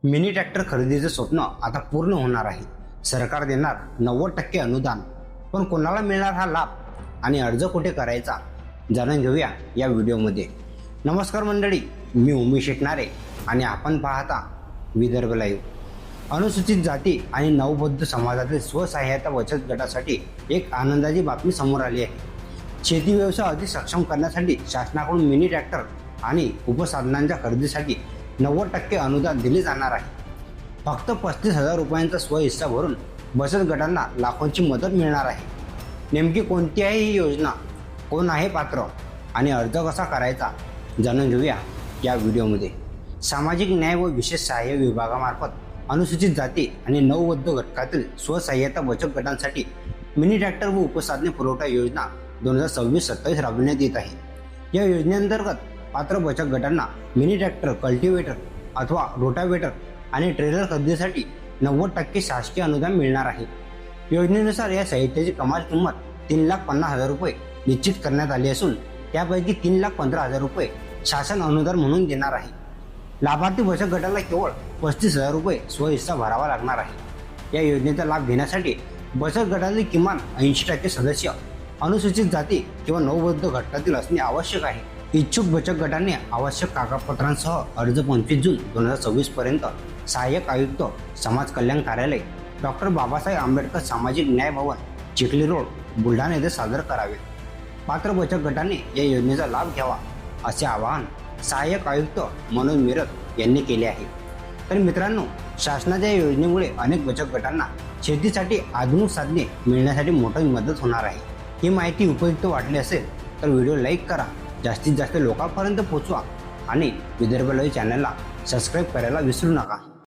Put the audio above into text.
Mini tractor खरेदीचं स्वप्न आता पूर्ण होणार आहे। सरकार देणार 90% अनुदान, पण कोणाला मिळणार हा लाभ आणि अर्ज कुठे करायचा जाणून घेऊया या व्हिडिओमध्ये। नमस्कार मंडळी, मी उमेश शेटनारे आणि आपण पाहता विदर्भ लाईव्ह। अनुसूचित जाती आणि नवबौद्ध समाजातील स्वसहाय्यता बचत गटासाठी एक आनंदाची बातमी समोर आली आहे। शेती व्यवसाय अधिक सक्षम करण्यासाठी शासनाकडून मिनी ट्रॅक्टर आणि उपसाधनांच्या खरेदीसाठी 90% अनुदान दिले जाणार आहे। फक्त 35,000 रुपयांचा स्वहिस्सा भरून बचत गटांना लाखोंची मदत मिळणार आहे। नेमकी कोणती आहे ही योजना, कोण आहे पात्र आणि अर्ज कसा करायचा जाणून घेऊया या व्हिडिओमध्ये। सामाजिक न्याय व विशेष सहाय्य विभागामार्फत अनुसूचित जाती आणि नवबौद्ध घटकातील स्वसहाय्यता बचत गटांसाठी मिनी ट्रॅक्टर व उपसाधने पुरवठा योजना 2026-27 राबविण्यात येत आहे। या योजनेअंतर्गत पात्र बचत गटांना मिनी ट्रॅक्टर, कल्टिवेटर अथवा रोटावेटर आणि ट्रेलर खरेदीसाठी 90% शासकीय अनुदान मिळणार आहे। योजनेनुसार या साहित्याची कमाल किंमत 3,50,000 रुपये निश्चित करण्यात आली असून त्यापैकी 3,15,000 रुपये शासन अनुदान म्हणून देणार आहे। लाभार्थी बचत गटाला केवळ 35,000 रुपये स्वहिस्सा भरावा लागणार आहे। या योजनेचा लाभ घेण्यासाठी बचत गटातील किमान 80% सदस्य अनुसूचित जाती किंवा नवबौद्ध घटकातील असणे आवश्यक आहे। इच्छुक बचत गटांनी आवश्यक कागदपत्रांसह अर्ज 25 जून 2026 पर्यंत सहाय्यक आयुक्त, समाज कल्याण कार्यालय, डॉक्टर बाबासाहेब आंबेडकर सामाजिक न्याय भवन, चिखली रोड, बुलढाणा येथे सादर करावे। पात्र बचत गटांनी या योजनेचा लाभ घ्यावा असे आवाहन सहाय्यक आयुक्त मनोज मिरत यांनी केले आहे। तर मित्रांनो, शासनाच्या या योजनेमुळे अनेक बचत गटांना शेतीसाठी आधुनिक साधने मिळण्यासाठी मोठी मदत होणार आहे। ही माहिती उपयुक्त वाटली असेल तर व्हिडिओ लाईक करा, जास्तीत जास्त लोकांपर्यंत पोहोचवा आणि विदर्भ लाईव्ह चॅनलला सबस्क्राईब करायला विसरू नका।